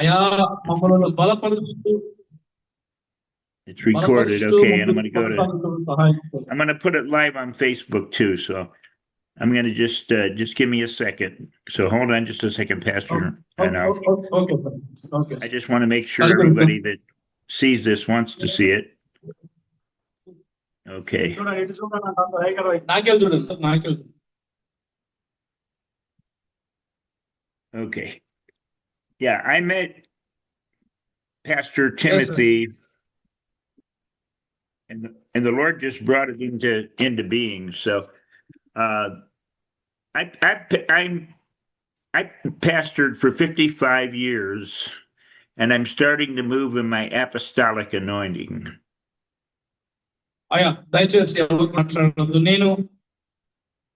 అయా మమ్మల్ని బలపరుస్తూ It's recorded. బలపరుస్తూ Okay, and I'm ముందుకు going to go to. కొనసాగుతూ సహాయం చేయండి. I'm going to put it live on Facebook too. So I'm going to just give me a second. So hold on just a second, Pastor, and okay sir. Okay I sir. just want to make sure కలిపి everybody that sees this wants to see it. Okay. నాకెళ్ళి చూడండి, నాకెళ్ళి చూడండి. Okay. Yeah, I met Pastor Timothy, and the Lord just brought it into being. So uh, I pastored for 55 years, and I'm starting to move in my apostolic anointing. అయ్యా దయచేసి ఎవరు మాట్లాడద్దు. నేను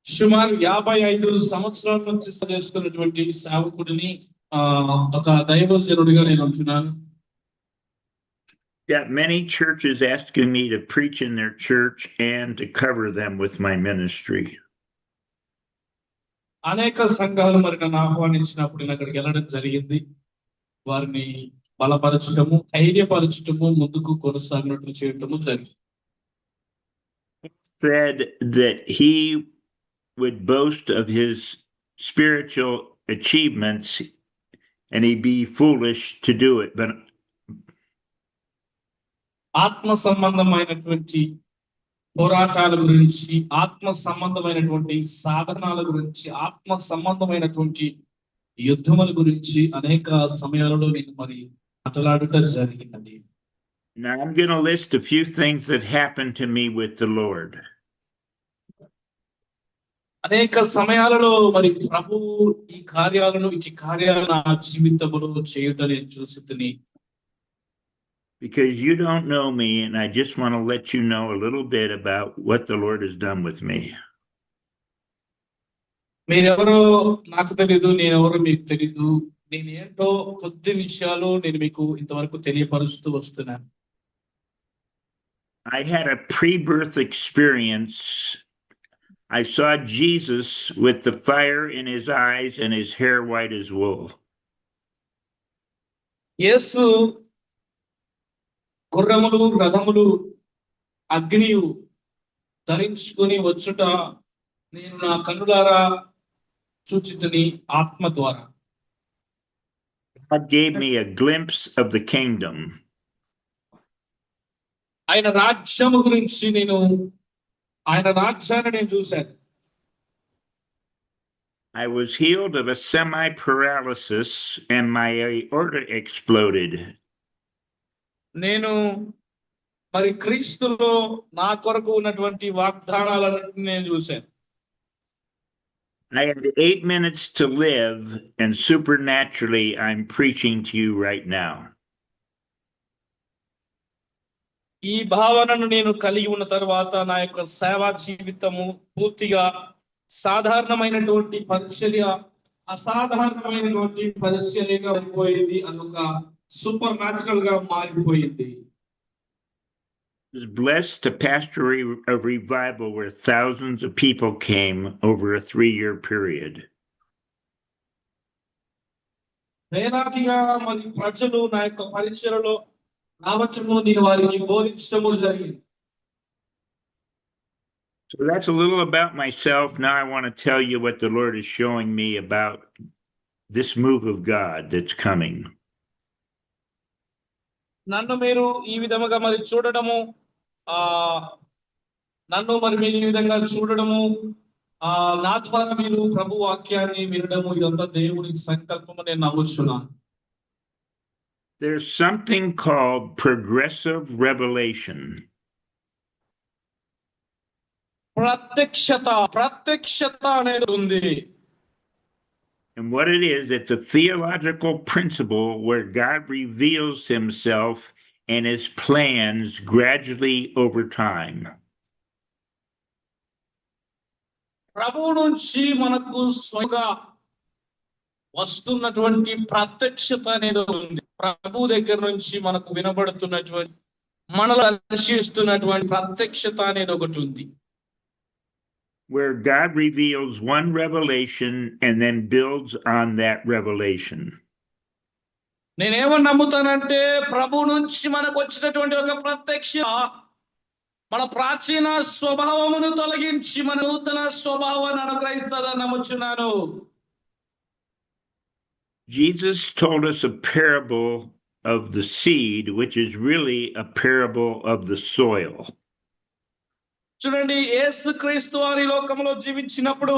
సుమారు 55 సంవత్సరాల నుంచి చేస్తున్నటువంటి సేవకుడిని, ఒక దైవజనుడిగా నేను ఉంటున్నాను. Got many churches asking me to preach in their church and to cover them with my ministry. అనేక సంఘాలు మరి నన్ను ఆహ్వానించినప్పుడు నేను అక్కడికి వెళ్ళడం జరిగింది. వారిని బలపరచటము, ధైర్యపరచటము, ముందుకు కొనసాగినట్లు చేయటము జరిగింది. Said that he would boast of his spiritual achievements and he'd be foolish to do it, but ఆత్మ సంబంధమైనటువంటి పోరాటాల గురించి, ఆత్మ సంబంధమైనటువంటి సాధనాల గురించి, ఆత్మ సంబంధమైనటువంటి యుద్ధముల గురించి అనేక సమయాలలో నేను మరి మాట్లాడుట జరిగినది. Now I'm going to list a few things that happened to me with the Lord. అనేక సమయాలలో మరి ప్రభు ఈ కార్యాలను నా జీవితంలో చేయుట నేను చూసితిని. Because you don't know me, and I just want to let you know a little bit about what the Lord has done with me. మీరెవరో నాకు తెలీదు, నేనెవరో మీకు తెలీదు. నేనేంటో కొద్ది విషయాలు నేను మీకు ఇంతవరకు తెలియపరుస్తూ వస్తున్నాను. I had a pre-birth experience. I saw Jesus with the fire in his eyes and his hair white as wool. యేసు గుర్రములు, రథములు, అగ్నియు ధరించుకొని వచ్చుట నేను నా కన్నులారా చూచితిని ఆత్మ ద్వారా. God gave me a glimpse of the kingdom. ఆయన రాజ్యము గురించి ఆయన రాజ్యాన్ని నేను చూశాను. I was healed of a semi-paralysis and my aorta exploded. నేను మరి క్రీస్తులో నా కొరకు ఉన్నటువంటి వాగ్దానాలన్నింటినీ నేను చూశాను. I had 8 minutes to live, and supernaturally I'm preaching to you right now. ఈ భావనను నేను కలిగి ఉన్న తర్వాత నా యొక్క సేవా జీవితము పూర్తిగా సాధారణమైనటువంటి పరిచర్య అసాధారణమైనటువంటి పరిచర్యగా అయిపోయింది. అదొక సూపర్ న్యాచురల్ గా మారిపోయింది. I was blessed to pastor a revival where thousands of people came over a 3-year period. వేలాదిగా మరి ప్రజలు నా యొక్క పరిచర్యలో రావటము, నేను వారికి బోధించటము జరిగింది. So that's a little about myself. Now I want to tell you what the Lord is showing me about this move of God that's coming. నన్ను మీరు ఈ విధముగా మరి చూడడము, నన్ను మరి మీరు ఈ విధంగా చూడడము, నా ద్వారా మీరు ప్రభు వాక్యాన్ని వినడము, ఇదంతా దేవుని సంకల్పము నేను నమ్ముచున్నాను. There's something called progressive revelation. ప్రత్యక్షత అనేది ఉంది. And what it is, it's a theological principle where God reveals himself and his plans gradually over time. ప్రభువు నుంచి మనకు స్వయంగా వస్తున్నటువంటి ప్రత్యక్షత అనేది ఉంది. ప్రభు దగ్గర నుంచి మనకు వినబడుతున్నటువంటి, మనలో దర్శిస్తున్నటువంటి ప్రత్యక్షత అనేది ఒకటి ఉంది. Where God reveals one revelation and then builds on that revelation. నేనేమని నమ్ముతానంటే ప్రభు నుంచి మనకు వచ్చినటువంటి ఒక ప్రత్యక్ష మన ప్రాచీన స్వభావమును తొలగించి మన నూతన స్వభావాన్ని అనుగ్రహిస్తుందని నమ్ముచున్నాను. Jesus told us a parable of the seed, which is really a parable of the soil. చూడండి, యేసుక్రీస్తు వారి లోకంలో జీవించినప్పుడు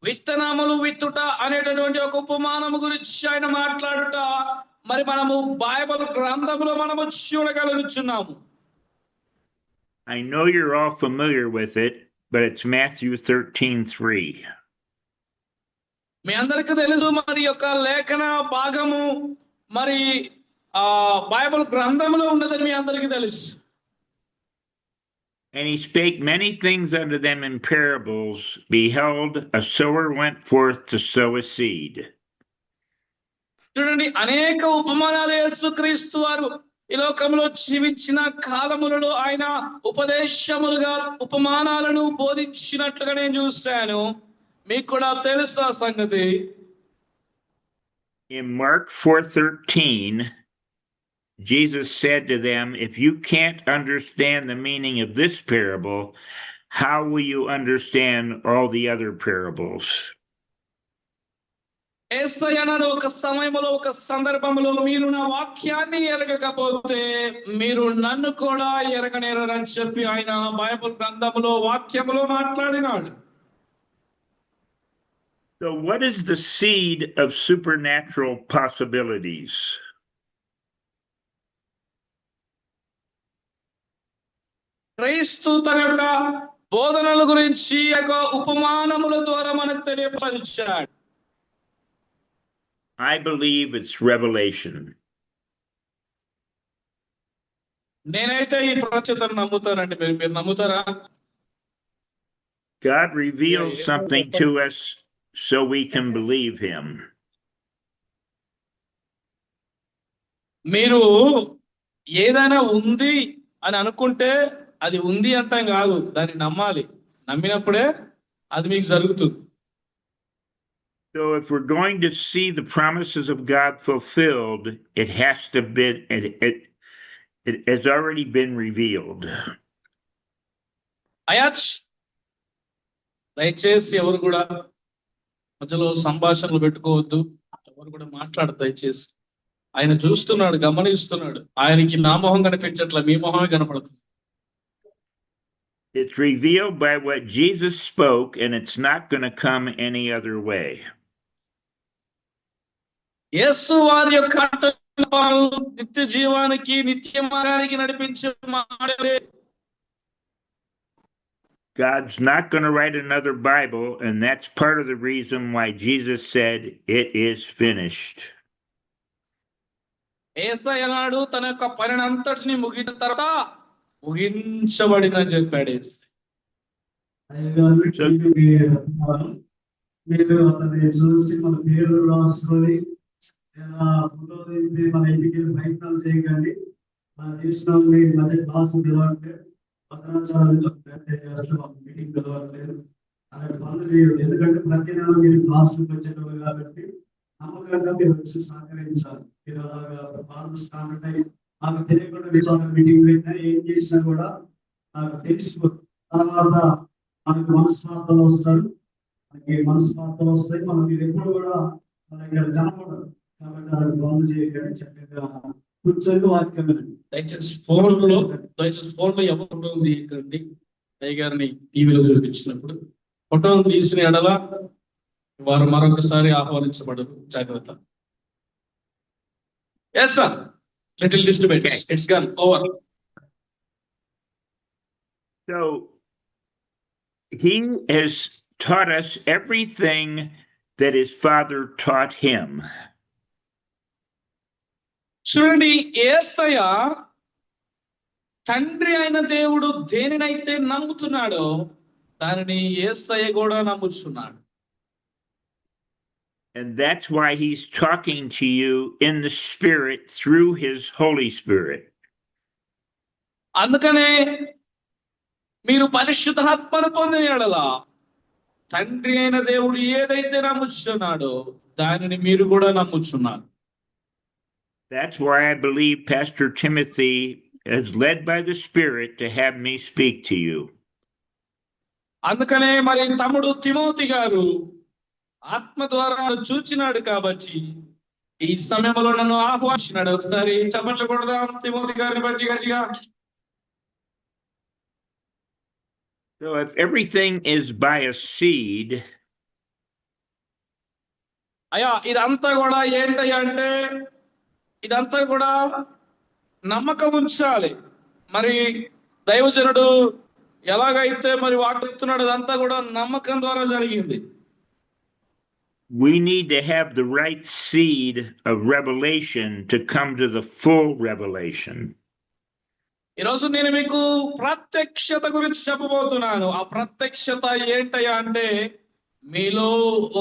విత్తనములు విత్తుట అనేటటువంటి ఒక ఉపమానము గురించి ఆయన మాట్లాడుట మరి మనము బైబిల్ గ్రంథములో మనము చూడగలుగుతున్నాము. I know you're all familiar with it, but it's Matthew 13:3. మీ అందరికీ తెలుసు మరి యొక్క లేఖన భాగము మరి బైబిల్ గ్రంథంలో ఉన్నదని మీ అందరికీ తెలుసు. And he spake many things unto them in parables. Behold, a sower went forth to sow a seed. చూడండి, అనేక ఉపమానాలు యేసుక్రీస్తు వారు ఈ లోకంలో జీవించిన కాలములలో ఆయన ఉపదేశములుగా ఉపమానాలను బోధించినట్లుగా నేను చూశాను. మీకు కూడా తెలుసు ఆ సంగతి. In Mark 4:13, Jesus said to them, if you can't understand the meaning of this parable, how will you understand all the other parables? యేసయ్యనాడు ఒక సమయంలో ఒక సందర్భంలో మీరు నా వాక్యాన్ని ఎరగకపోతే మీరు నన్ను కూడా ఎరగనేరని చెప్పి ఆయన బైబిల్ గ్రంథములో వాక్యములో మాట్లాడినాడు. So what is the seed of supernatural possibilities? క్రీస్తు తన యొక్క బోధనల గురించి యొక్క ఉపమానముల ద్వారా మనకు తెలియపరిచాడు. I believe it's revelation. నేనైతే ఈ ప్రత్యక్షతను నమ్ముతానండి. మీరు నమ్ముతారా? God reveals something to us so we can believe him. మీరు ఏదైనా ఉంది అని అనుకుంటే అది ఉంది అంటాం కాదు, దాన్ని నమ్మాలి. నమ్మినప్పుడే అది మీకు జరుగుతుంది. So if we're going to see the promises of God fulfilled, it has to be, it has already been revealed. అయాచ్ దయచేసి ఎవరు కూడా మధ్యలో సంభాషణలు పెట్టుకోవద్దు. ఎవరు కూడా మాట్లాడదు దయచేసి. ఆయన చూస్తున్నాడు, గమనిస్తున్నాడు. ఆయనకి నా మొహం కనిపించట్ల, మీ మొహమే కనపడుతుంది. It's revealed by what Jesus spoke, and it's not going to come any other way. యేసు వారి యొక్క నిత్య జీవానికి నిత్య మార్గానికి నడిపించే మాటలే. God's not going to write another Bible, and that's part of the reason why Jesus said, it is finished. యేసయ్య అన్నాడు తన యొక్క పనిని అంతటిని ముగించిన తర్వాత ముగించబడిందని చెప్పాడు. మీరు అతన్ని చూసి మన పేరు రాసుకొని ఫోటో తీసి మన ఇంటికి ప్రయత్నాలు చేయకండి. చేసిన మధ్య క్లాసు తెలవట్లేదు, పత్రాచారాలు మీటింగ్ తెలవట్లేదు, అలాంటి పనులు చేయదు. ఎందుకంటే ప్రతి నెల మీరు క్లాసులకు వచ్చేటప్పుడు కాబట్టి నమ్మకంగా మీరు వచ్చి సహకరించాలి. మీరు అలాగా పాలు స్టార్ట్ అయ్యి నాకు తెలియకుండా విషయాలు మీటింగ్ పెట్టినా ఏం చేసినా కూడా నాకు తెలిసిపోతుంది. తర్వాత మనకు మనస్పార్థలు వస్తారు, మనకి మనస్పార్థలు వస్తాయి. మనకి ఎప్పుడు కూడా ఇక్కడ కనపడదు. కాబట్టి అలాంటి పనులు చేయకండి, చక్కగా కూర్చొని వాక్యం వినండి. దయచేసి ఫోన్లో ఎవరు తీయకండి. అయ్య గారిని టీవీలో చూపించినప్పుడు ఫోటోలు తీసిన ఎడల వారు మరొకసారి ఆహ్వానించబడరు. జాగ్రత్త. Yes sir, little disturbance, it's gone over. So he has taught us everything that his father taught him. చూడండి, యేసయ్య తండ్రి అయిన దేవుడు దేనినైతే నమ్ముతున్నాడో దానిని యేసయ్య కూడా నమ్ముచున్నాడు. And that's why he's talking to you in the Spirit through his Holy Spirit. అందుకనే మీరు పరిశుద్ధాత్మను పొందిన యెడల తండ్రి అయిన దేవుడు ఏదైతే నమ్ముచున్నాడో దానిని మీరు కూడా నమ్ముచున్నారు. That's why I believe Pastor Timothy is led by the Spirit to have me speak to you. అందుకనే మరి తమ్ముడు తిమోతి గారు ఆత్మ ద్వారా చూచినాడు కాబట్టి ఈ సమయంలో నన్ను ఆహ్వానించినాడు. ఒకసారి చప్పట్లు కొడదాం తిమోతి గారిని బట్టి గట్టిగా. So if everything is by a seed, అయ్యా ఇదంతా కూడా ఏంటయ్యా అంటే ఇదంతా కూడా నమ్మకం ఉంచాలి. మరి దైవజనుడు ఎలాగైతే మరి వాటిస్తున్నాడు అదంతా కూడా నమ్మకం ద్వారా జరిగింది. we need to have the right seed of revelation to come to the full revelation. ఈరోజు నేను మీకు ప్రత్యక్షత గురించి చెప్పబోతున్నాను. ఆ ప్రత్యక్షత ఏంటయ్యా అంటే మీలో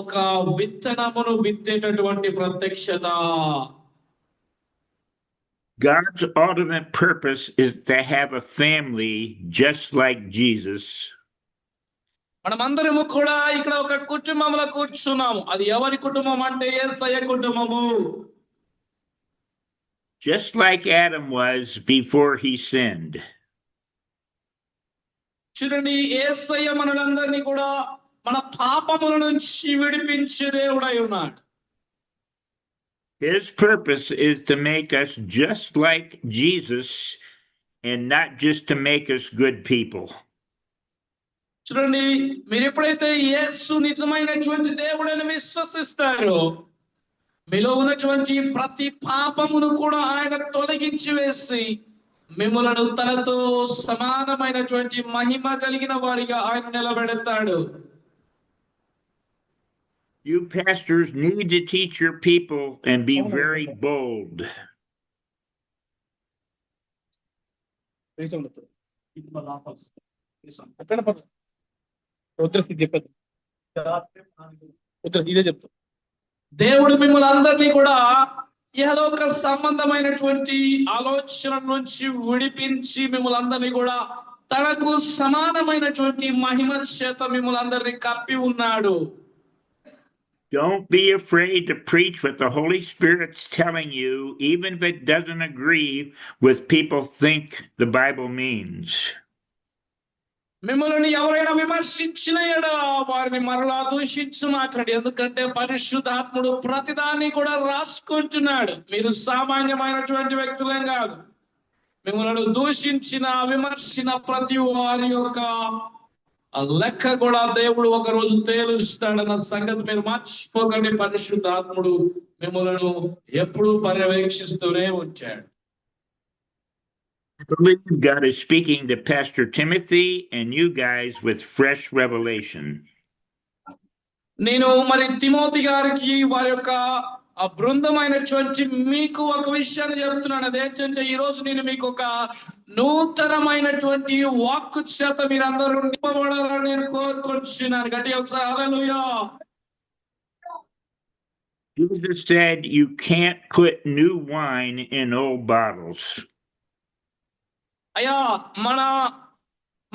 ఒక విత్తనమును విత్తేటటువంటి ప్రత్యక్షత. God's ultimate purpose is to have a family just like Jesus. మనమందరము కూడా ఇక్కడ ఒక కుటుంబంలో కూర్చున్నాము. అది ఎవరి కుటుంబం అంటే యేసయ్య కుటుంబము. Just like Adam was before he sinned. చూడండి యేసయ్య మనలందరినీ కూడా మన పాపముల నుంచి విడిపించే దేవుడై ఉన్నాడు. His purpose is to make us just like Jesus and not just to make us good people. చూడండి మీరు ఎప్పుడైతే యేసు నిజమైనటువంటి దేవుడని విశ్వసిస్తారో మీలో ఉన్నటువంటి ప్రతి పాపమును కూడా ఆయన తొలగించి వేసి మిమ్మలను తనతో సమానమైనటువంటి మహిమ కలిగిన వారిగా ఆయన నిలబెడతాడు. You pastors need to teach your people and be very bold. దేవుడు మిమ్మల్ని అందరినీ కూడా ఇహలోక సంబంధమైనటువంటి ఆలోచన నుంచి విడిపించి మిమ్మల్ని అందరినీ కూడా తనకు సమానమైనటువంటి మహిమ చేత మిమ్మల్ని అందరినీ కప్పి ఉన్నాడు. Don't be afraid to preach what the Holy Spirit's telling you, even if it doesn't agree with people think the Bible means. మిమ్మల్ని ఎవరైనా విమర్శించిన ఎడల వారిని మరలా దూషించుమాకండి. ఎందుకంటే పరిశుద్ధాత్ముడు ప్రతిదాన్ని కూడా రాసుకుంటున్నాడు. మీరు సామాన్యమైనటువంటి వ్యక్తులేం కాదు. మిమ్మల్ని దూషించిన విమర్శించిన ప్రతి వారి యొక్క లెక్క కూడా దేవుడు ఒక రోజు తేలుస్తాడన్న సంగతి మీరు మర్చిపోకండి. పరిశుద్ధాత్ముడు మిమ్మల్ని ఎప్పుడూ పర్యవేక్షిస్తూనే ఉంచాడు. I believe God is speaking to Pastor Timothy and you guys with fresh revelation. నేను మరి తిమోతి గారికి వారి యొక్క ఆ బృందమైనటువంటి మీకు ఒక విషయాన్ని చెప్తున్నాను. అదేంటంటే ఈ రోజు నేను మీకు ఒక నూతనమైనటువంటి వాక్కు చేత మీరందరూ నింపబడాలని నేను కోరుకుంటున్నాను. గట్టిగా ఒకసారి హల్లెలూయా. Jesus said you can't put new wine in old bottles. అయ్యా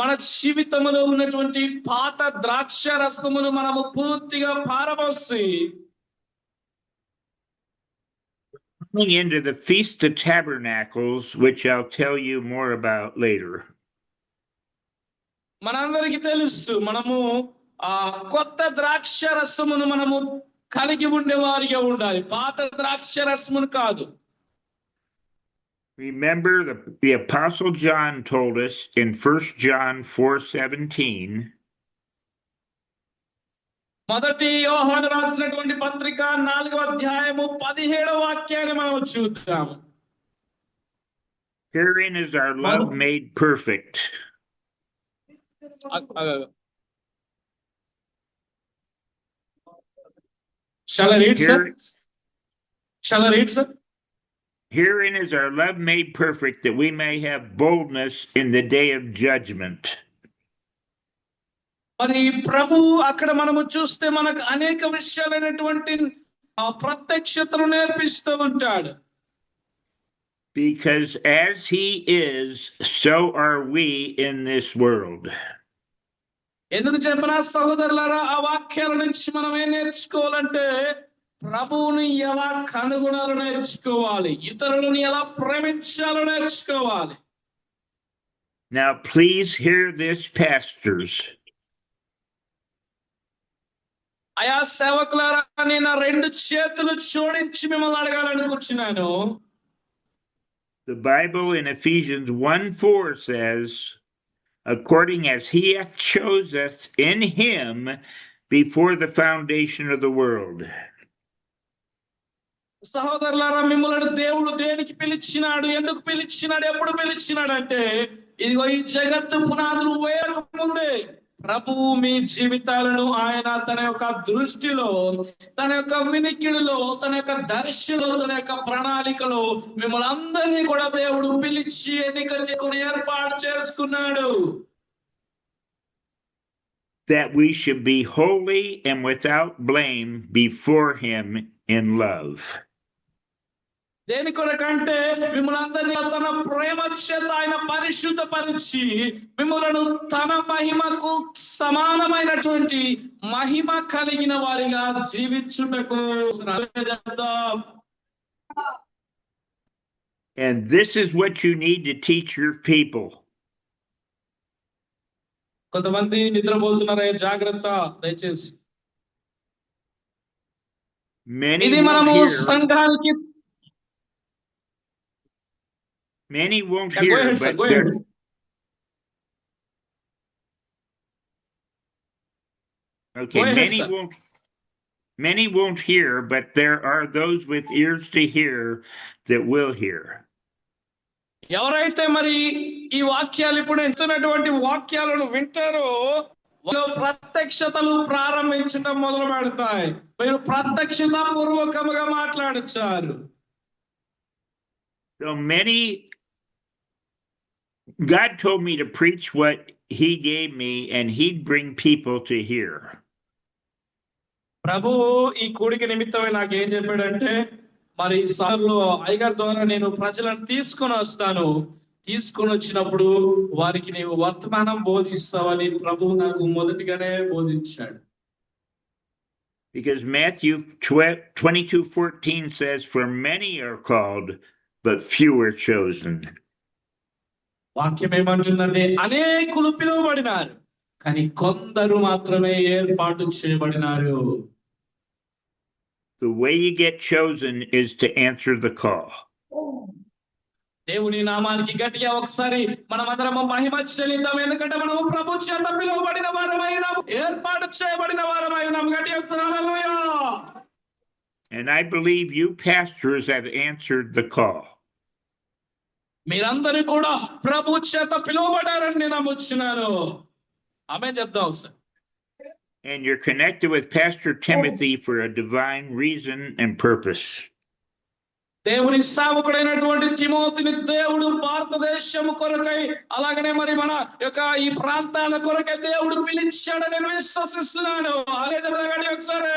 మన జీవితంలో ఉన్నటువంటి పాత ద్రాక్ష రసమును మనము పూర్తిగా పారబోసి Coming into the Feast of Tabernacles, which I'll tell you more about later. మనందరికీ తెలుసు మనము ఆ కొత్త ద్రాక్ష రసమును మనము కలిగి ఉండేవారిగా ఉండాలి. పాత ద్రాక్ష రసమును కాదు. Remember, the Apostle John told us in 1 John 4:17, మొదటి యోహాను రాసినటువంటి పత్రిక 4వ అధ్యాయము 17వ వాక్యాన్ని మనం చూద్దాం. herein is our love made perfect. Shall I read, sir? Shall I read, sir? Herein is our love made perfect, that we may have boldness in the day of judgment. మరి ప్రభు అక్కడ మనము చూస్తే మనకు అనేక విషయాలైనటువంటి ప్రత్యక్షతను నేర్పిస్తూ ఉంటాడు. Because as he is, so are we in this world. ఎందుకు చెప్పిన సహోదరులారా ఆ వాక్యాల నుంచి మనం ఏం నేర్చుకోవాలంటే ప్రభువుని ఎలా కనుగొనాలో నేర్చుకోవాలి, ఇతరులను ఎలా ప్రేమించాలో నేర్చుకోవాలి. Now, please hear this, pastors. అయా సేవకులారా, నేను నా 2 చేతులు జోడించి మిమ్మల్ని అడగాలనుకుంటున్నాను. The Bible in Ephesians 1:4 says, according as he hath chosen us in him before the foundation of the world. సహోదరులారా, మిమ్మల్ని దేవుడు దేనికి పిలిచినాడు, ఎందుకు పిలిచినాడు, ఎప్పుడు పిలిచినాడు అంటే, ఇదిగో ఈ జగత్తు పునాదులు వేయక ముందే ప్రభువు మీ జీవితాలను ఆయన తన యొక్క దృష్టిలో, తన యొక్క వినికిడిలో, తన యొక్క దర్శలో, తన యొక్క ప్రణాళికలో మిమ్మల్ని అందరినీ కూడా దేవుడు పిలిచి ఎన్నిక చేసుకుని ఏర్పాటు చేసుకున్నాడు. That we should be holy and without blame before him in love. దేని కొరకంటే మిమ్మల్ని అందరినీ తన ప్రేమ చేత ఆయన పరిశుద్ధపరిచి మిమ్మలను తన మహిమకు సమానమైనటువంటి మహిమ కలిగిన వారిగా జీవించుటకు. And this is what you need to teach your people. కొంతమంది నిద్రపోతున్నారే, జాగ్రత్త దయచేసి. ఇది మనము సంఘానికి Many won't hear, many won't hear, but there are those with ears to hear that will hear. ఎవరైతే మరి ఈ వాక్యాలు ఇప్పుడు ఎంతున్నటువంటి వాక్యాలను వింటారో ప్రత్యక్షతలు ప్రారంభించడం మొదలు పెడతాయి. మీరు ప్రత్యక్షత పూర్వకముగా మాట్లాడచ్చారు. So many, God told me to preach what he gave me, and he'd bring people to hear. ప్రభు ఈ కూడిక నిమిత్తమై నాకు ఏం చెప్పాడంటే, మరి సార్లు అయ్యగారి ద్వారా నేను ప్రజలను తీసుకొని వస్తాను, తీసుకొని వచ్చినప్పుడు వారికి నీవు వర్తమానం బోధిస్తావని ప్రభు నాకు మొదటిగానే బోధించాడు. Because Matthew 22:14 says, for many are called, but few are chosen. వాక్యం ఏమంటుందంటే, అనేకులు పిలువబడినారు కానీ కొందరు మాత్రమే ఏర్పాటు చేయబడినారు. The way you get chosen is to answer the call. దేవుని నామానికి గట్టిగా ఒకసారి మనమందరము మహిమ చెల్లిద్దాం. ఎందుకంటే మనము ప్రభు చేత పిలువబడిన వారమైనాం, ఏర్పాటు చేయబడిన వారమైనాం. గట్టిగా ఒకసారి హల్లెలూయా. And I believe you pastors have answered the call. మీరందరూ కూడా ప్రభు చేత పిలువబడారని నేను నమ్ముచున్నాను. ఆమేన్ చెప్దాం sir. And you're connected with Pastor Timothy for a divine reason and purpose. దేవుని సేవకుడైనటువంటి తిమోతిని దేవుడు భారతదేశం కొరకై, అలాగనే మరి మన యొక్క ఈ ప్రాంతాల కొరకై దేవుడు పిలిచాడని నేను విశ్వసిస్తున్నాను. అలాగే చెప్పండి ఒకసారి.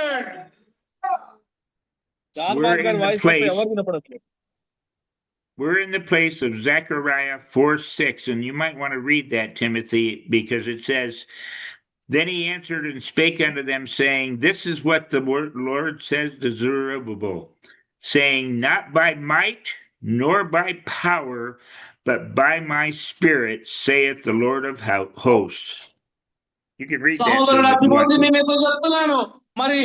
We're in the place of Zechariah 4:6, and you might want to read that, Timothy, because it says, then he answered and spake unto them, saying, this is what the Lord says to Zerubbabel, saying, not by might nor by power, but by my spirit, saith the Lord of hosts. You can read that. మరి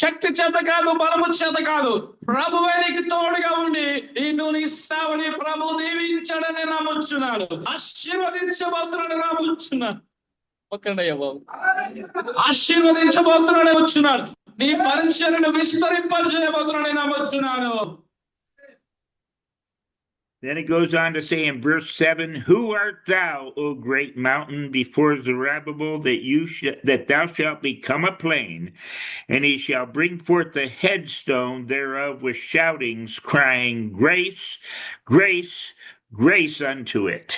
శక్తి చేత కాదు, బలము చేత కాదు, ప్రభువే నీకు తోడుగా ఉండి నిన్ను నీ సేవని ప్రభు దీవించాడని నమ్ముచున్నాను. ఆశీర్వదించబోతున్నాడని నమ్ముచున్నాను. ఒక్కడయ్యా బాబు, ఆశీర్వదించబోతున్నాడని వచ్చున్నాడు. నీ పరిచర్యను విస్తరింపజేయబోతున్నాడని నమ్ముచున్నాను. Then it goes on to say in verse 7, who art thou, O great mountain, before Zerubbabel, that thou shalt become a plain, and he shall bring forth the headstone thereof with shoutings, crying, grace, grace, grace unto it.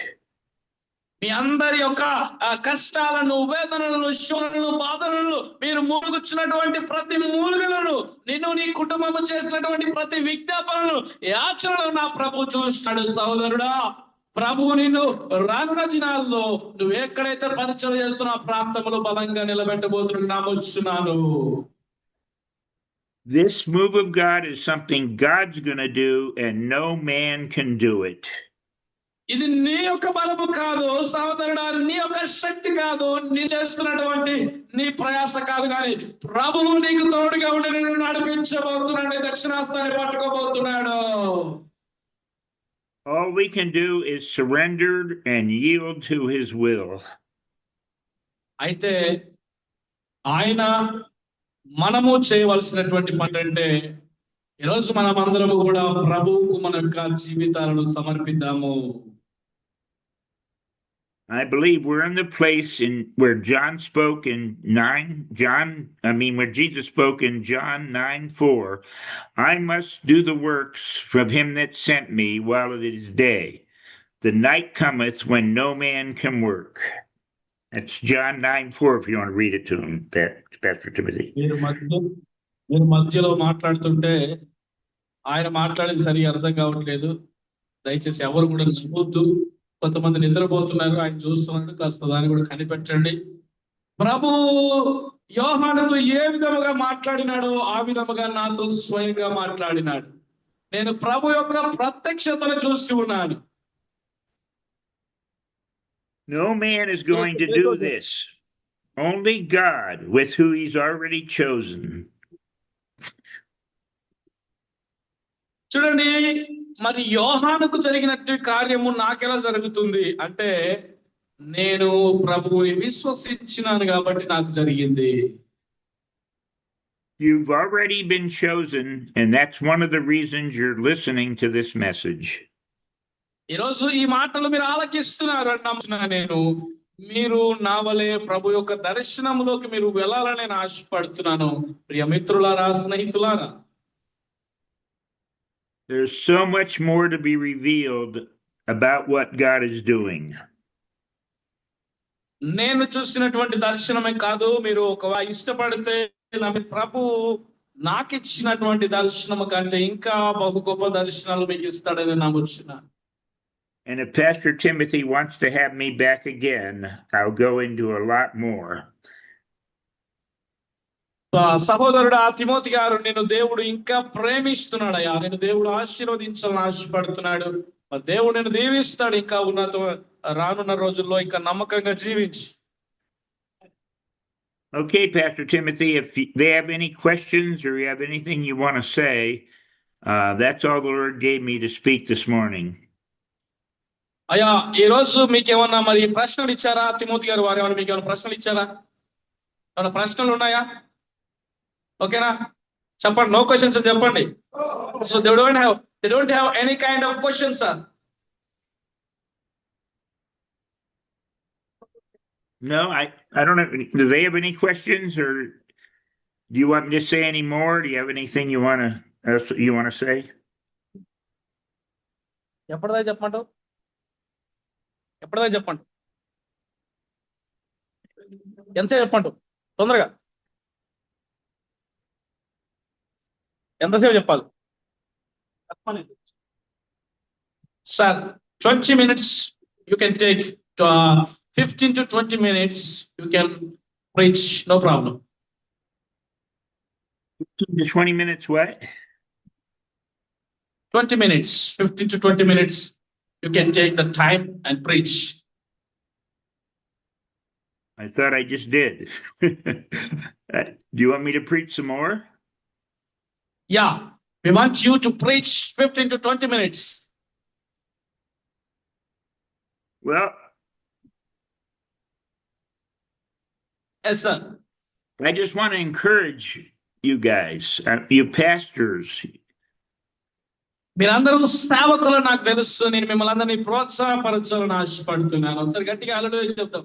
మీ అందరి యొక్క కష్టాలను, వేదనలను, శోధనలను, బాధలను, మీరు మూలుగుచ్చినటువంటి ప్రతి మూలుగలను, నిన్ను నీ కుటుంబము చేసినటువంటి ప్రతి విజ్ఞాపనను, యాచనలను నా ప్రభు చూస్తాడు. సహోదరుడా, ప్రభు నిన్ను రానున్న దినాల్లో నువ్వు ఎక్కడైతే పరిచయం చేస్తున్న ప్రాంతంలో బలంగా నిలబెట్టబోతున్నాడు నమ్ముచున్నాను. This move of God is something God's going to do, and no man can do it. ఇది నీ యొక్క బలము కాదు సహోదరుడా, నీ యొక్క శక్తి కాదు, నీ చేస్తున్నటువంటి నీ ప్రయాస కాదు, కానీ ప్రభువు నీకు తోడుగా ఉండి నిన్ను నడిపించబోతున్నాడు, దక్షిణాస్తాన్ని పట్టుకోబోతున్నాడు. All we can do is surrender and yield to his will. అయితే ఆయన మనము చేయవలసినటువంటి పని అంటే ఈరోజు మనం అందరము కూడా ప్రభువుకు మన యొక్క జీవితాలను సమర్పిద్దాము. I believe we're in the place where John spoke in where Jesus spoke in John 9:4. I must do the works from him that sent me while it is day. The night cometh when no man can work. That's John 9:4 if you want to read it to him, Pastor Timothy. మీరు మధ్యలో మాట్లాడుతుంటే ఆయన మాట్లాడేది సరిగా అర్థం కావట్లేదు. దయచేసి ఎవరు కూడా నమ్మొద్దు. కొంతమంది నిద్రపోతున్నారు, ఆయన చూస్తున్నాడు, కాస్త దాన్ని కూడా కనిపెట్టండి. ప్రభు యోహానుతో ఏ విధముగా మాట్లాడినాడో ఆ విధముగా నాతో స్వయంగా మాట్లాడినాడు. నేను ప్రభు యొక్క ప్రత్యక్షతను చూసి ఉన్నాను. No man is going to do this. Only God, with who he's already chosen. చూడండి, మరి యోహానుకు జరిగినట్టు కార్యము నాకెలా జరుగుతుంది అంటే, నేను ప్రభువుని విశ్వసించినాను కాబట్టి నాకు జరిగింది. You've already been chosen, and that's one of the reasons you're listening to this message. ఈరోజు ఈ మాటలు మీరు ఆలకిస్తున్నారు అని నమ్ముతున్నా నేను. మీరు నా వలె ప్రభు యొక్క దర్శనములోకి మీరు వెళ్ళాలని నేను ఆశపడుతున్నాను. ప్రియ మిత్రులారా, స్నేహితులారా, there's so much more to be revealed about what God is doing. నేను చూసినటువంటి దర్శనమే కాదు, మీరు ఒకవేళ ఇష్టపడితే ప్రభు నాకు ఇచ్చినటువంటి దర్శనము కంటే ఇంకా బహు గొప్ప దర్శనాలు మీకు ఇస్తాడని నమ్ముచున్నాను. And if Pastor Timothy wants to have me back again, I'll go into a lot more. సహోదరుడా తిమోతి గారు, నేను దేవుడు ఇంకా ప్రేమిస్తున్నాడయ్యా, నేను దేవుడు ఆశీర్వదించాలని ఆశపడుతున్నాడు. మరి దేవుడు నేను దీవిస్తాడు ఇంకా ఉన్నత రానున్న రోజుల్లో ఇంకా నమ్మకంగా జీవించి. Okay, Pastor Timothy, if they have any questions or you have anything you want to say, that's all the Lord gave me to speak this morning. అయ్యా, ఈ రోజు మీకేమన్నా మరి ప్రశ్నలు ఇచ్చారా? తిమోతి గారు వారు ఏమన్నా మీకు ఏమైనా ప్రశ్నలు ఇచ్చారా? ఏమైనా ప్రశ్నలు ఉన్నాయా? ఓకేనా, చెప్పండి. నో క్వశ్చన్స్ అని చెప్పండి. So they don't have any kind of questions, sir. No, I don't have any. Do they have any questions, or do you want me to say any more? Do you have anything you want to say? ఎప్పటిదా చెప్పండి, ఎంతసేపు చెప్పండి, తొందరగా ఎంతసేపు చెప్పాలి? Sir 20 minutes you can take, 15 to 20 minutes you can preach, no problem. 15 to 20 minutes what? 20 minutes, 15 to 20 minutes you can take the time and preach. I thought I just did. Do you want me to preach some more? Yeah, we want you to preach 15 to 20 minutes. Well, yes, sir. I just want to encourage you guys, you pastors. మీరందరూ సేవకులు నాకు తెలుసు. నేను మిమ్మల్ని అందరినీ ప్రోత్సాహపరచాలని ఆశపడుతున్నాను. ఒకసారి గట్టిగా హల్లెలూయా చెప్తాం.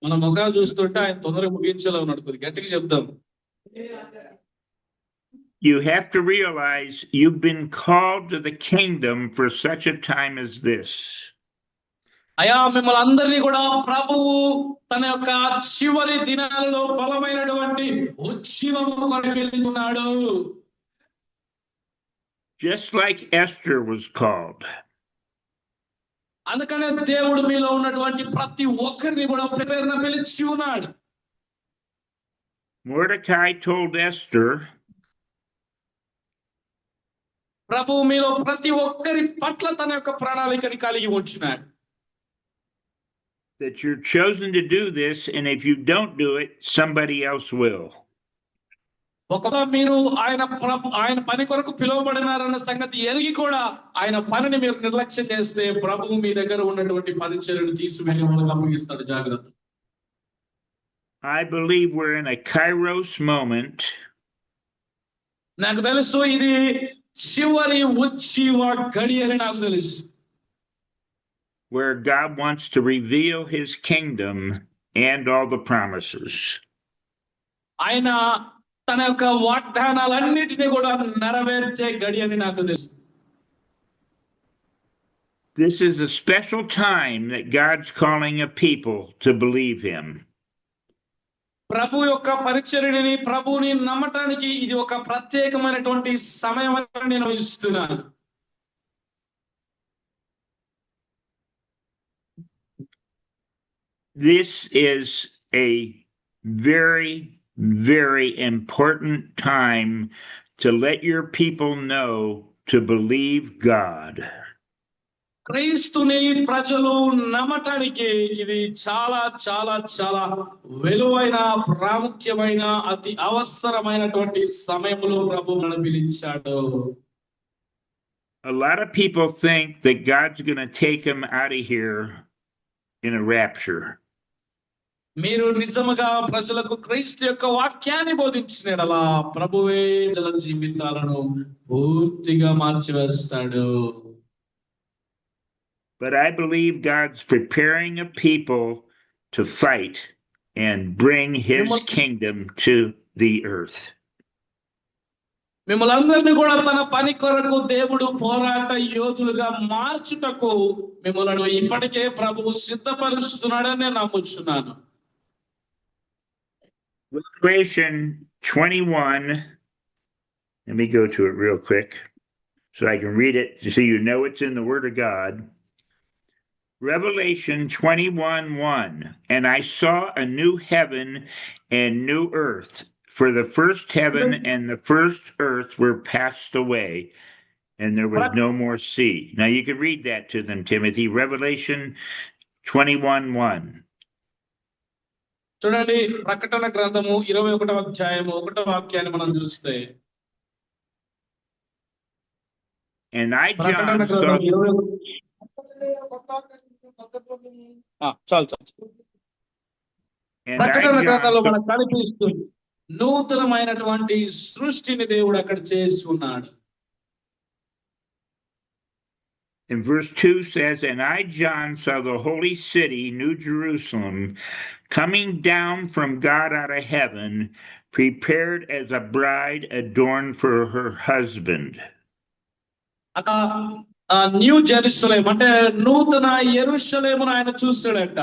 మన ముఖాలు చూస్తుంటే ఆయన తొందరగా ముగించేలా ఉన్నాడు. కొద్దిగా గట్టిగా చెప్తాం. You have to realize you've been called to the kingdom for such a time as this. అయ్యా, మిమ్మల్ని అందరినీ కూడా ప్రభువు తన యొక్క చివరి దినాలలో బలమైనటువంటి ఉజ్జీవము కొరకు పిలుస్తున్నాడు. Just like Esther was called. అందుకనే దేవుడు మీలో ఉన్నటువంటి ప్రతి ఒక్కరిని కూడా పేరున పిలిచి ఉన్నాడు. Mordecai told Esther ప్రభు మీలో ప్రతి ఒక్కరి పట్ల తన యొక్క ప్రణాళికని కలిగి ఉంచున్నాడు. That you're chosen to do this, and if you don't do it, somebody else will. ఒకవేళ మీరు ఆయన పని కొరకు పిలువబడినారన్న సంగతి ఎరిగి కూడా ఆయన పనిని మీరు నిర్లక్ష్యం చేస్తే ప్రభువు మీ దగ్గర ఉన్నటువంటి పరిచర్యను తీసివేసి వాళ్ళకి అప్పగిస్తాడు. జాగ్రత్త. I believe we're in a Kairos moment. నాకు తెలుసు ఇది చివరి ఉజ్జీవ గడి అని నాకు తెలుసు. Where God wants to reveal his kingdom and all the promises. ఆయన తన యొక్క వాగ్దానాలన్నిటినీ కూడా నెరవేర్చే గడి అని నాకు తెలుసు. This is a special time that God's calling a people to believe him. ప్రభు యొక్క పరిచర్యని ప్రభువుని నమ్మటానికి ఇది ఒక ప్రత్యేకమైనటువంటి సమయం అని నేను ఇస్తున్నాను. This is a very, very important time to let your people know to believe God. క్రీస్తుని ప్రజలు నమ్మటానికి ఇది చాలా చాలా చాలా విలువైన ప్రాముఖ్యమైన అతి అవసరమైనటువంటి సమయంలో ప్రభు మనల్ని పిలిచాడు. A lot of people think that God's going to take them out of here in a rapture. మీరు నిజముగా ప్రజలకు క్రీస్తు యొక్క వాక్యాన్ని బోధించినలా ప్రభువే ప్రజల జీవితాలను పూర్తిగా మార్చివేస్తాడు. But I believe God's preparing a people to fight and bring his kingdom to the earth. మిమ్మల్ని అందరినీ కూడా తన పని కొరకు దేవుడు పోరాట యోధులుగా మార్చుటకు మిమ్మల్ని ఇప్పటికే ప్రభువు సిద్ధపరుస్తున్నాడని నేను నమ్ముచున్నాను. Revelation 21. Let me go to it real quick so I can read it so you know it's in the Word of God. Revelation 21:1. And I saw a new heaven and new earth, for the first heaven and the first earth were passed away, and there was no more sea. Now you can read that to them, Timothy. Revelation 21:1. చూడండి, ప్రకటన గ్రంథము 21వ అధ్యాయము 1వ వాక్యాన్ని మనం చూస్తే, And I John saw ప్రకటన గ్రంథంలో మనకు కనిపిస్తుంది నూతనమైనటువంటి సృష్టిని దేవుడు అక్కడ చేసి ఉన్నాడు. And verse 2 says, And I, John, saw the holy city, New Jerusalem, coming down from God out of heaven, prepared as a bride adorned for her husband. New Jerusalem అంటే నూతన యెరూషలేమును ఆయన చూస్తాడట.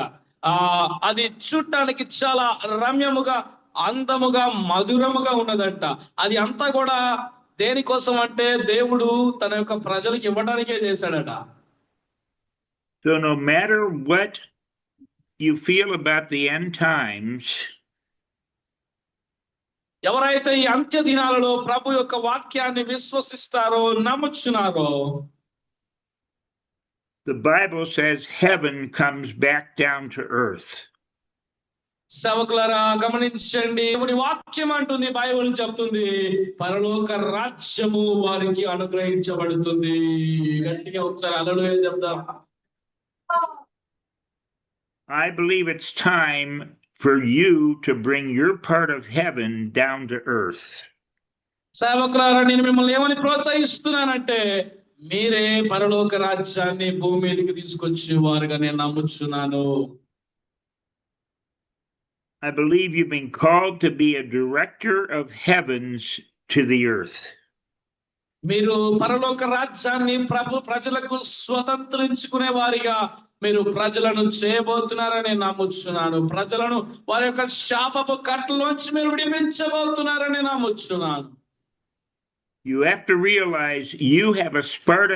అది చూడటానికి చాలా రమ్యముగా, అందముగా, మధురముగా ఉన్నదంట. అది అంతా కూడా దేనికోసం అంటే దేవుడు తన యొక్క ప్రజలకు ఇవ్వడానికే చేశాడట. So no matter what you feel about the end times, ఎవరైతే ఈ అంత్య దినాలలో ప్రభు యొక్క వాక్యాన్ని విశ్వసిస్తారో, నమ్ముచున్నారో, the Bible says heaven comes back down to earth. సేవకులారా గమనించండి, దేవుని వాక్యం అంటుంది, బైబిల్ చెప్తుంది, పరలోక రాజ్యము వారికి అనుగ్రహించబడుతుంది. గట్టిగా ఒకసారి హల్లెలూయా చెప్దాం. I believe it's time for you to bring your part of heaven down to earth. సేవకులారా, నేను మిమ్మల్ని ఏమని ప్రోత్సహిస్తున్నానంటే, మీరే పరలోక రాజ్యాన్ని భూమి మీదకి తీసుకొచ్చి వారుగా నేను నమ్ముచున్నాను. I believe you've been called to be a director of heavens to the earth. మీరు పరలోక రాజ్యాన్ని ప్రజలకు స్వతంత్రించుకునే వారిగా మీరు ప్రజలను చేయబోతున్నారని నమ్ముచున్నాను. ప్రజలను వారి యొక్క శాపపు కట్లలోంచి మీరు విడిపించబోతున్నారని నమ్ముచున్నాను. You have to realize you have a part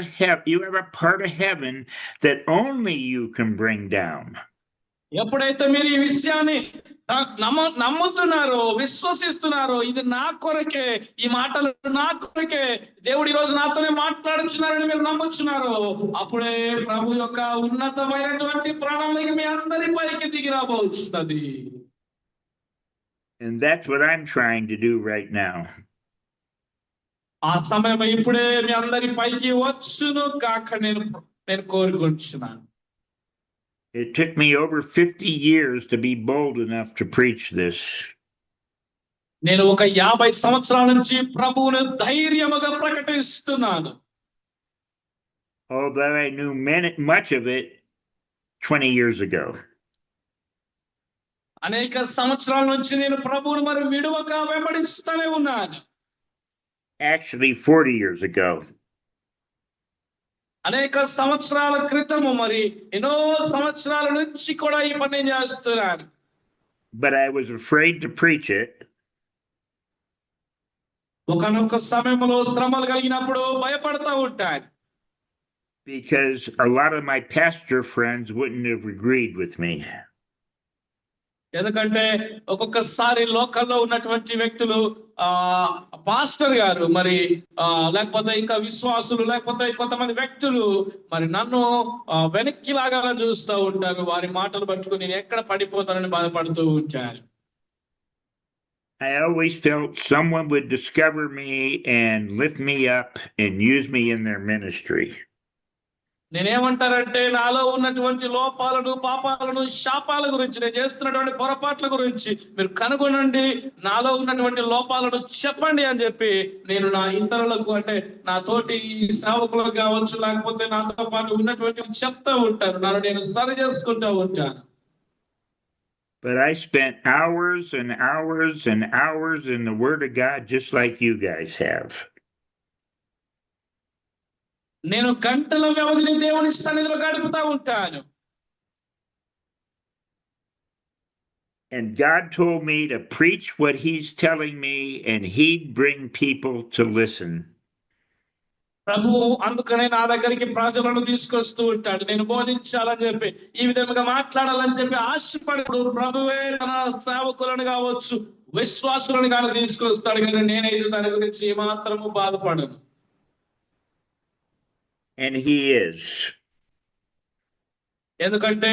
of heaven that only you can bring down. ఎప్పుడైతే మీరు ఈ విషయాన్ని నమ్ముతున్నారో, విశ్వసిస్తున్నారో, ఇది నా కొరకే, ఈ మాటలు నా కొరకే, దేవుడు ఈ రోజు నాతోనే మాట్లాడుచున్నారని మీరు నమ్ముచున్నారో, అప్పుడే ప్రభు యొక్క ఉన్నతమైనటువంటి ప్రణాళిక మీ అందరి పైకి దిగి రాబోతున్నది. And that's what I'm trying to do right now. ఆ సమయం ఇప్పుడే మీ అందరి పైకి వచ్చును కాక నేను కోరుకుంటున్నాను. It took me over 50 years to be bold enough to preach this. నేను ఒక 50 సంవత్సరాల నుంచి ప్రభువును ధైర్యముగా ప్రకటిస్తున్నాను. Although I knew much of it 20 years ago. అనేక సంవత్సరాల నుంచి నేను ప్రభువును మరి విడువక వెంబడిస్తూనే ఉన్నాను. Actually 40 years ago. అనేక సంవత్సరాల క్రితము, మరి ఎన్నో సంవత్సరాల నుంచి కూడా ఈ పని చేస్తున్నాను. But I was afraid to preach it. ఒకనొక సమయంలో శ్రమలు కలిగినప్పుడు భయపడతా ఉంటాను. Because a lot of my pastor friends wouldn't have agreed with me. ఎందుకంటే ఒక్కొక్కసారి లోకల్లో ఉన్నటువంటి వ్యక్తులు పాస్టర్ గారు మరి లేకపోతే ఇంకా విశ్వాసులు లేకపోతే కొంతమంది వ్యక్తులు మరి నన్ను వెనక్కి లాగా చూస్తూ ఉంటారు. వారి మాటలు పట్టుకుని నేను ఎక్కడ పడిపోతానని బాధపడుతూ ఉంటాను. I always felt someone would discover me and lift me up and use me in their ministry. నేనేమంటారంటే నాలో ఉన్నటువంటి లోపాలను, పాపాలను, శాపాల గురించి, నేను చేస్తున్నటువంటి పొరపాట్ల గురించి మీరు కనుగొనండి, నాలో ఉన్నటువంటి లోపాలను చెప్పండి అని చెప్పి నేను నా ఇతరులకు, అంటే నా తోటి సేవకులకు కావచ్చు, లేకపోతే నాతో పాటు ఉన్నటువంటి చెప్తా ఉంటాను, నన్ను నేను సరి చేసుకుంటూ ఉంటాను. But I spent hours and hours and hours in the Word of God, just like you guys have. నేను గంటల వ్యవధిని దేవుని సన్నిధిలో గడుపుతా ఉంటాను. And God told me to preach what He's telling me, and He'd bring people to listen. ప్రభు అందుకనే నా దగ్గరికి ప్రజలను తీసుకొస్తూ ఉంటాడు. నేను బోధించాలని చెప్పి, ఈ విధంగా మాట్లాడాలని చెప్పి ఆశపడు ప్రభువే తన సేవకులను కావచ్చు, విశ్వాసులను కానీ తీసుకొస్తాడు. కానీ నేనైతే దాని గురించి ఏమాత్రము బాధపడను. And He is. ఎందుకంటే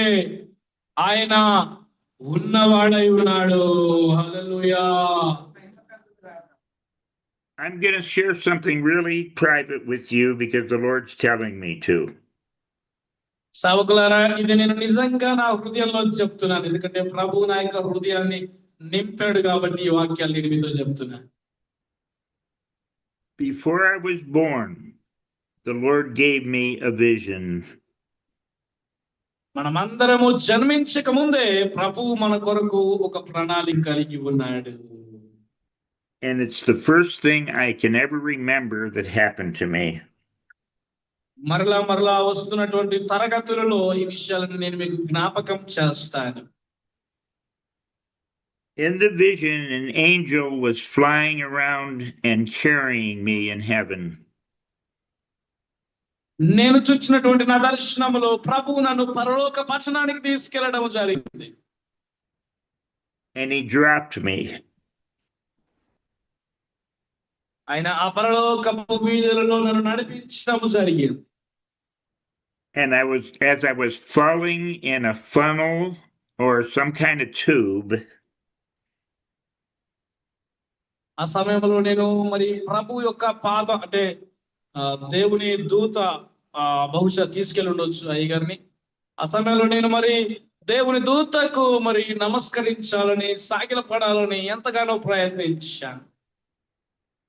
ఆయన ఉన్నవాడై ఉన్నాడు. హల్లెలూయా. I'm going to share something really private with you because the Lord's telling me to. సేవకులారా, ఇది నేను నిజంగా నా హృదయంలో చెప్తున్నాను. ఎందుకంటే ప్రభు నా యొక్క హృదయాన్ని నింపాడు కాబట్టి ఈ వాక్యాలు నేను మీతో చెప్తున్నాను. Before I was born, the Lord gave me a vision. మనమందరము జన్మించక ముందే ప్రభువు మన కొరకు ఒక ప్రణాళిక కలిగి ఉన్నాడు. And it's the first thing I can ever remember that happened to me. మరలా వస్తున్నటువంటి తరగతులలో ఈ విషయాలను నేను మీకు జ్ఞాపకం చేస్తాను. In the vision, an angel was flying around and carrying me in heaven. నేను చూచినటువంటి నా దర్శనములో ప్రభువు నన్ను పరలోక పట్టణానికి తీసుకెళ్లడం జరిగింది. And He dropped me. ఆయన ఆ పరలోకపు వీధులలో నన్ను నడిపించడం జరిగింది. And as I was falling in a funnel or some kind of tube, ఆ సమయంలో నేను మరి ప్రభు యొక్క పాద, అంటే దేవుని దూత బహుశా తీసుకెళ్ళి ఉండొచ్చు అయ్యగారిని. ఆ సమయంలో నేను మరి దేవుని దూతకు మరి నమస్కరించాలని, సాగిలపడాలని ఎంతగానో ప్రయత్నించాను.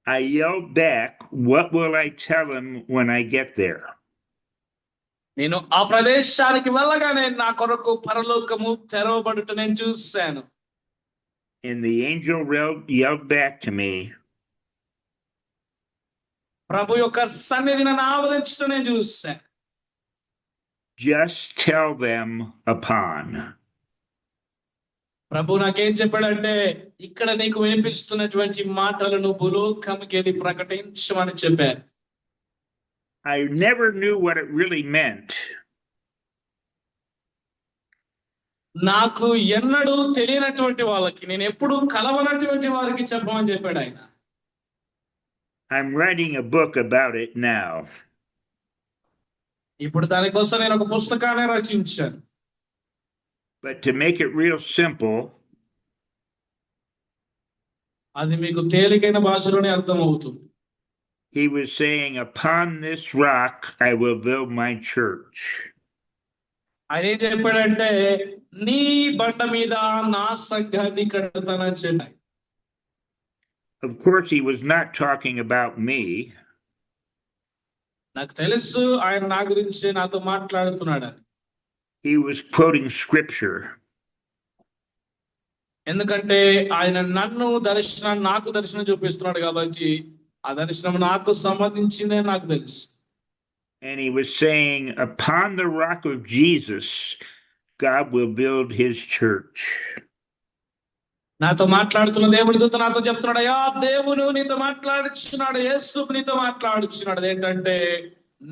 I yelled back, "What will I tell him when I get there?" నేను ఆ ప్రదేశానికి వెళ్ళగానే నా కొరకు పరలోకము తెరవబడుట నేను చూశాను. And the angel yelled back to me, ప్రభు యొక్క సన్నిధిని నన్ను ఆవరించడం నేను చూశాను. "Just tell them upon." ప్రభు నాకేం చెప్పాడంటే, ఇక్కడ నీకు వినిపిస్తున్నటువంటి మాటలను భూలోకముకి వెళ్ళి ప్రకటించమని చెప్పారు. I never knew what it really meant. నాకు ఎన్నడూ తెలియనటువంటి వాళ్ళకి, నేను ఎప్పుడు కలవనటువంటి వారికి చెప్పమని చెప్పాడు ఆయన. I'm writing a book about it now. ఇప్పుడు దానికోసం నేను ఒక పుస్తకాన్ని రచించాను. But to make it real simple, అది మీకు తేలికైన భాషలోనే అర్థమవుతుంది. he was saying, upon this rock I will build my church. ఆయన ఏం చెప్పాడంటే, నీ బండ మీద నా సంఘాన్ని కడతానని చెప్పాడు. Of course, he was not talking about me. నాకు తెలుసు ఆయన నా గురించి నాతో మాట్లాడుతున్నాడని. He was quoting scripture. ఎందుకంటే ఆయన నాకు దర్శనం చూపిస్తున్నాడు కాబట్టి ఆ దర్శనం నాకు సంబంధించిందే నాకు తెలుసు. And he was saying, upon the rock of Jesus, God will build his church. నాతో మాట్లాడుతున్న దేవుడి దూత నాతో చెప్తున్నాడు, అయ్యా దేవుడు నీతో మాట్లాడుచున్నాడు, యేసు నీతో మాట్లాడుచున్నాడు. ఏంటంటే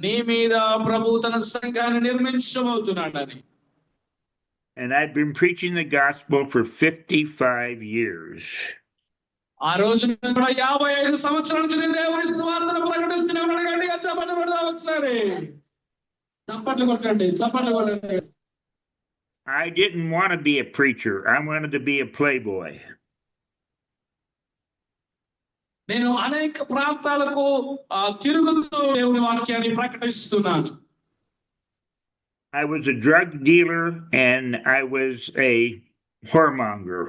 నీ మీద ప్రభు తన సంఘాన్ని నిర్మించబోతున్నాడని. And I've been preaching the gospel for 55 years. ఆ రోజు 55 సంవత్సరాల నుంచి నేను దేవుని సువార్తను ప్రకటిస్తున్నాను. గట్టిగా చప్పట్లు కొడదాం ఒకసారి. చప్పట్లు కొట్టండి. I didn't want to be a preacher. I wanted to be a playboy. నేను అనేక ప్రాంతాలకు తిరుగుతూ దేవుని వాక్యాన్ని ప్రకటిస్తున్నాను. I was a drug dealer and I was a whoremonger.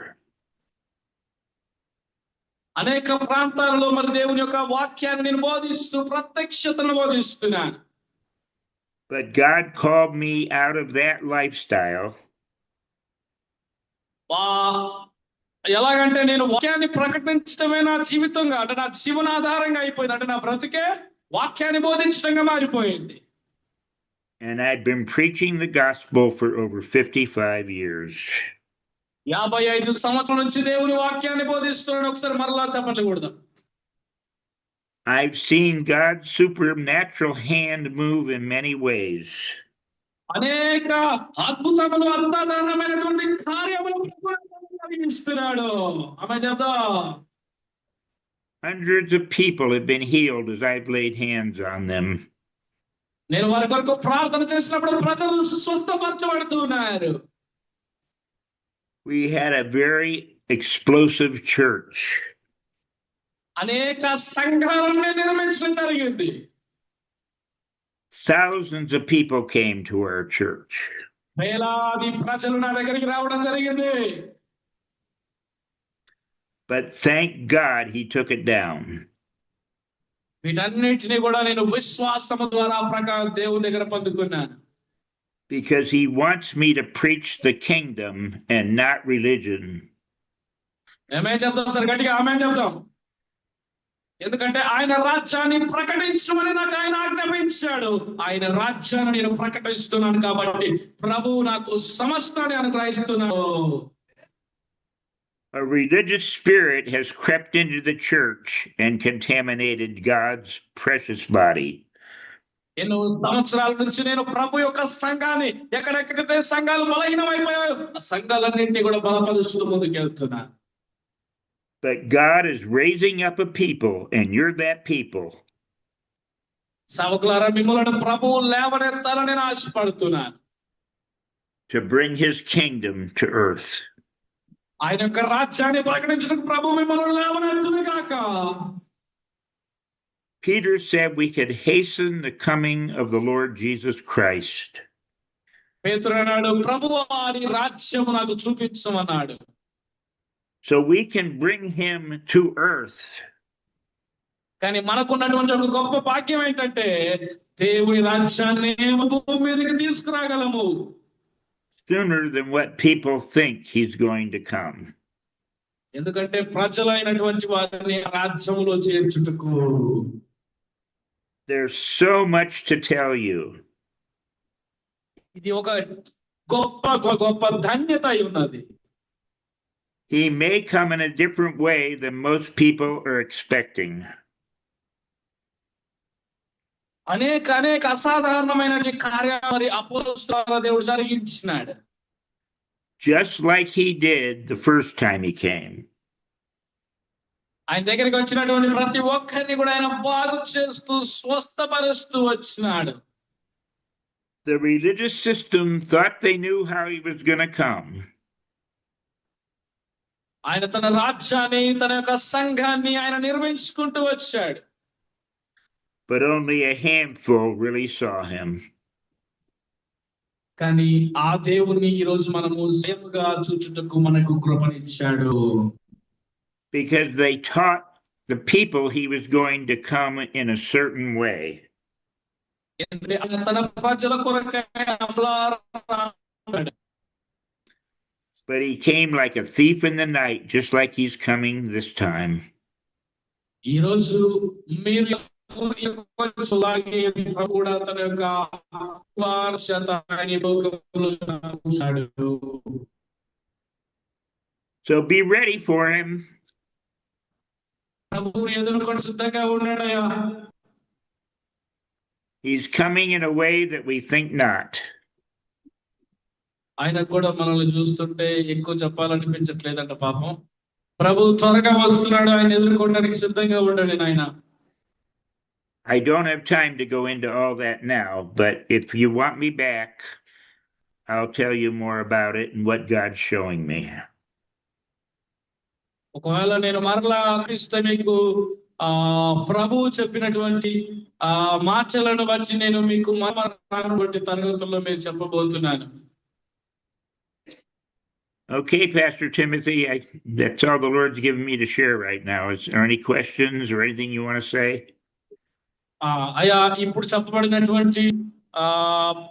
అనేక ప్రాంతాలలో మరి దేవుని యొక్క వాక్యాన్ని నేను బోధిస్తూ ప్రత్యక్షతను బోధిస్తున్నాను. But God called me out of that lifestyle. ఎలాగంటే నేను వాక్యాన్ని ప్రకటించడమే నా జీవితంగా, అంటే నా జీవనాధారంగా అయిపోయింది. అంటే నా బ్రతుకే వాక్యాన్ని బోధించడంగా మారిపోయింది. And I'd been preaching the gospel for over 55 years. 55 సంవత్సరాల నుంచి దేవుని వాక్యాన్ని బోధిస్తున్నాను. ఒకసారి మరలా చెప్పండి కూడా. I've seen God's supernatural hand move in many ways. అనేక అద్భుతములు, అసాధారణమైనటువంటి కార్యములు జరిగిస్తున్నాడు. ఆమె చెప్దాం. Hundreds of people have been healed as I've laid hands on them. నేను వారి కొరకు ప్రార్థన చేసినప్పుడు ప్రజలు స్వస్థపరచబడుతున్నారు. We had a very explosive church. అనేక సంఘాలను నిర్మించడం జరిగింది. Thousands of people came to our church. వేలాది ప్రజలు నా దగ్గరికి రావడం జరిగింది. But thank God he took it down. వీటన్నిటిని కూడా నేను విశ్వాసము ద్వారా ప్రకారం దేవుని దగ్గర పొందుకున్నాను. Because he wants me to preach the kingdom and not religion. ఆమేన్ చెప్దాం సార్, గట్టిగా ఆమేన్ చెప్దాం. ఎందుకంటే ఆయన రాజ్యాన్ని ప్రకటించమని నాకు ఆయన ఆజ్ఞాపించాడు. ఆయన రాజ్యాన్ని నేను ప్రకటిస్తున్నాను కాబట్టి ప్రభువు నాకు సమస్తాన్ని అనుగ్రహిస్తున్నాడు. A religious spirit has crept into the church and contaminated God's precious body. ఎన్నో సంవత్సరాల నుంచి నేను ప్రభు యొక్క సంఘాన్ని, ఎక్కడెక్కడైతే సంఘాలు బలహీనమైపోయాయో ఆ సంఘాలన్నింటినీ కూడా బలపరుస్తూ ముందుకెళ్తున్నాను. But God is raising up a people, and you're that people. సవకులారా, మిమ్మల్ని ప్రభువు లేవనెత్తాలని నేను ఆశపడుతున్నాను. To bring his kingdom to earth. ఆయన యొక్క రాజ్యాన్ని ప్రకటించడానికి ప్రభు మిమ్మల్ని లేవనెత్తును గాక. Peter said we could hasten the coming of the Lord Jesus Christ. పేతురు అన్నాడు, ప్రభువా నీ రాజ్యము నాకు చూపించమన్నాడు. So we can bring him to earth. కానీ మనకున్నటువంటి ఒక గొప్ప భాగ్యం ఏంటంటే దేవుని రాజ్యాన్ని భూమి మీదకి తీసుకురాగలము. Sooner than what people think he's going to come. ఎందుకంటే ప్రజలైనటువంటి వారిని రాజ్యములో చేర్చుటకు. There's so much to tell you. ఇది ఒక గొప్ప ధన్యత అయి ఉన్నది. He may come in a different way than most people are expecting. అనేక అసాధారణమైన కార్యాలు అపోస్తలుల ద్వారా దేవుడు జరిగించినాడు. just like he did the first time he came. ఆయన దగ్గరికి వచ్చినటువంటి ప్రతి ఒక్కరిని కూడా ఆయన బాగు చేస్తూ స్వస్థపరుస్తూ వచ్చినాడు. The religious system thought they knew how he was going to come. ఆయన తన రాజ్యాన్ని తన యొక్క సంఘాన్ని ఆయన నిర్మించుకుంటూ వచ్చాడు. But only a handful really saw him. కానీ ఆ దేవుణ్ణి ఈ రోజు మనము సేవగా చూచుటకు మనకు కృపనిచ్చాడు. Because they taught the people he was going to come in a certain way. తన ప్రజల కొరకై But he came like a thief in the night, just like he's coming this time. ఈ రోజు మీరు కూడా తన యొక్క So be ready for him. ఎదుర్కొని సిద్ధంగా ఉన్నాడయ్యా. He's coming in a way that we think not. ఆయన కూడా మనల్ని చూస్తుంటే ఎక్కువ చెప్పాలనిపించట్లేదంట పాపం. ప్రభు త్వరగా వస్తున్నాడు, ఆయన ఎదుర్కోవడానికి సిద్ధంగా ఉండండి నాయన. I don't have time to go into all that now, but if you want me back, I'll tell you more about it and what God's showing me. ఒకవేళ నేను మరలా క్రీస్తు మీకు ప్రభువు చెప్పినటువంటి మాటలను బట్టి నేను మీకు బట్టి తరగతుల్లో మీరు చెప్పబోతున్నాను. Okay, Pastor Timothy, that's all the Lord's given me to share right now. Is there any questions or anything you want to say? అయ్యా, ఇప్పుడు చెప్పబడినటువంటి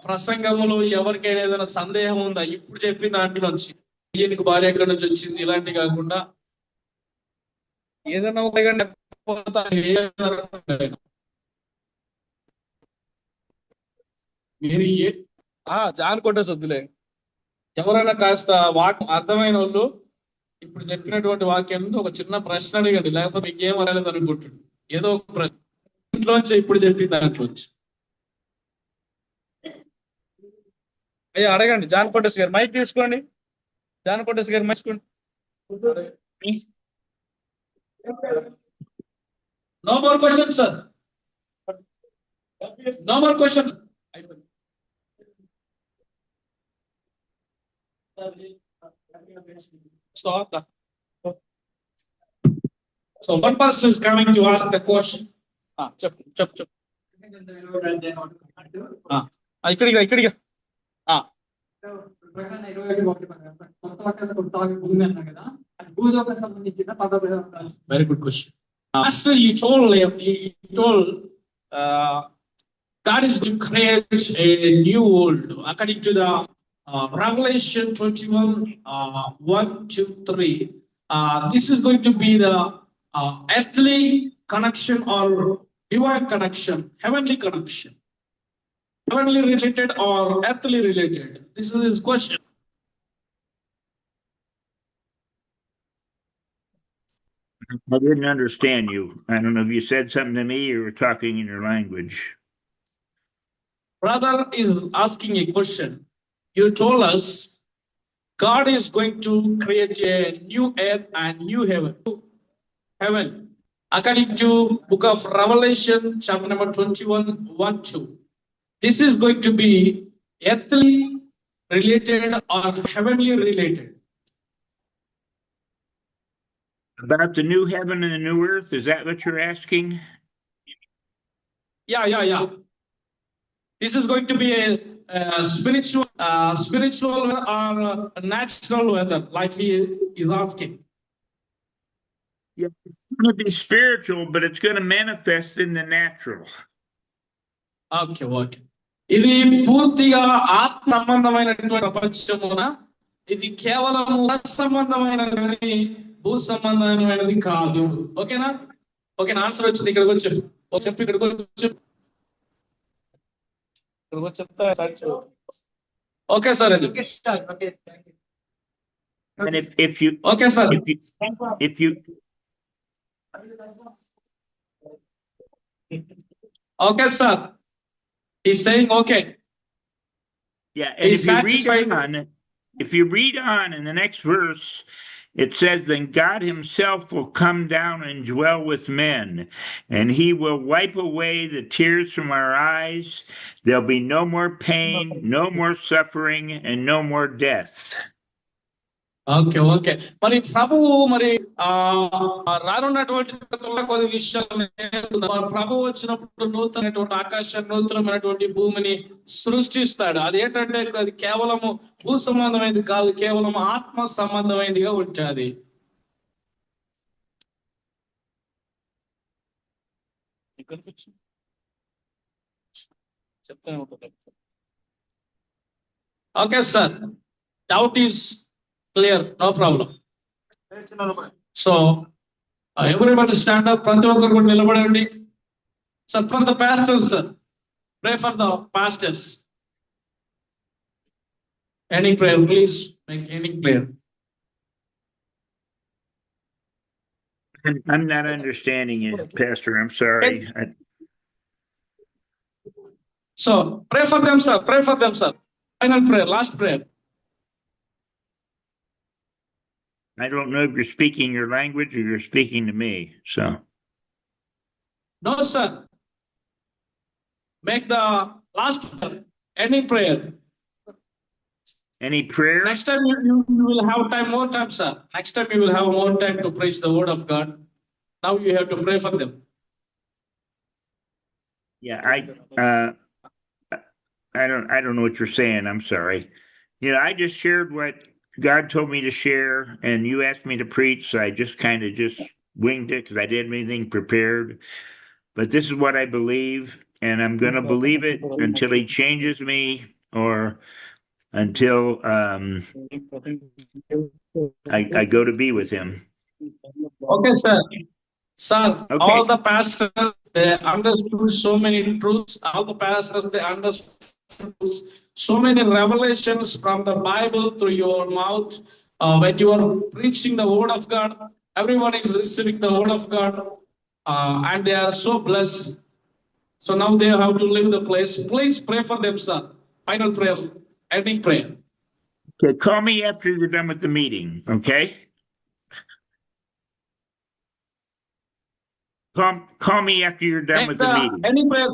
ప్రసంగములో ఎవరికైనా ఏదైనా సందేహం ఉందా? ఇప్పుడు చెప్పిన దాంట్లోంచి ఈయనకు భార్య ఎక్కడి నుంచి వచ్చింది ఇలాంటి కాకుండా ఏదైనా మీరు జాన్ కొట్టేసి వద్దులే. ఎవరైనా కాస్త అర్థమైన వాళ్ళు ఇప్పుడు చెప్పినటువంటి వాక్యం ఒక చిన్న ప్రశ్న అడిగండి, లేకపోతే మీకు ఏం అడగలేదు అనుకుంటుంది. ఏదో ఒక ప్రశ్న ఇంట్లోంచి ఇప్పుడు చెప్పి దాంట్లోంచి అయ్యా అడగండి. జాన్ కోటేష్ గారు మైక్ తీసుకోండి. జాన్ కోటేష్ గారు మైక్ తీసుకోండి. No more questions, sir. No more questions. Stop that. So one person is coming to ask the question. చెప్పు. ఇక్కడికి very good question. Master, you told God is to create a new world according to the Revelation 21 1 to 3. This is going to be the earthly connection or divine connection, heavenly connection, heavenly related or earthly related. This is his question. I didn't understand you. I don't know if you said something to me or you were talking in your language. Brother is asking a question. You told us God is going to create a new earth and new heaven. According to book of Revelation, chapter number 21, 1-2. This is going to be earthly related or heavenly related. About the new heaven and the new earth, is that what you're asking? Yeah. This is going to be a spiritual or a natural weather, like he is asking. Yeah, it's going to be spiritual, but it's going to manifest in the natural. Okay. ఇది పూర్తిగా ఆత్మ సంబంధమైనటువంటి ప్రపంచమున ఇది కేవలం సంబంధమైన భూ సంబంధమైనది కాదు. ఓకేనా? ఆన్సర్ వచ్చింది. ఇక్కడికి వచ్చి చెప్పి ఇక్కడికి చెప్తా. Okay sir. And if you okay sir, if you okay sir, he's saying okay. Yeah, and if you read on, if you read on in the next verse, it says, then God himself will come down and dwell with men, and he will wipe away the tears from our eyes. There'll be no more pain, no more suffering, and no more death. Okay okay మరి ప్రభువు మరి రానున్నటువంటి కొద్ది విషయాలు ప్రభువు వచ్చినప్పుడు నూతనటువంటి ఆకాశం నూతనమైనటువంటి భూమిని సృష్టిస్తాడు. అది ఏంటంటే అది కేవలము భూ సంబంధమైనది కాదు, కేవలం ఆత్మ సంబంధమైనదిగా ఉంటుంది. చెప్తానే ఉంటుంది. Okay sir, doubt is clear, no problem. So everybody stand up. ప్రతి ఒక్కరు కూడా నిలబడండి. So for the pastors, sir, pray for the pastors. Any prayer, please make any prayer. I'm not understanding you, Pastor. I'm sorry. So pray for them, sir. Pray for them, sir. Final prayer, last prayer. I don't know if you're speaking your language or you're speaking to me, so. No, sir. Make the last prayer. Any prayer. Any prayer? Next time you will have time, more time, sir. Next time you will have more time to preach the word of God. Now you have to pray for them. Yeah, I don't know what you're saying. I'm sorry. You know, I just shared what God told me to share, and you asked me to preach, so I just kind of just winged it because I didn't have anything prepared. But this is what I believe, and I'm going to believe it until he changes me or until I go to be with him. Okay, sir. Sir, Okay. all the pastors, they understood so many truths. All the pastors, they understood so many revelations from the Bible through your mouth. When you are preaching the word of God, everyone is receiving the word of God, and they are so blessed. So now they have to leave the place. Please pray for them, sir. Final prayer, ending prayer. Okay, call me after you're done with the meeting, okay? Call me after you're done with the meeting. Any prayer.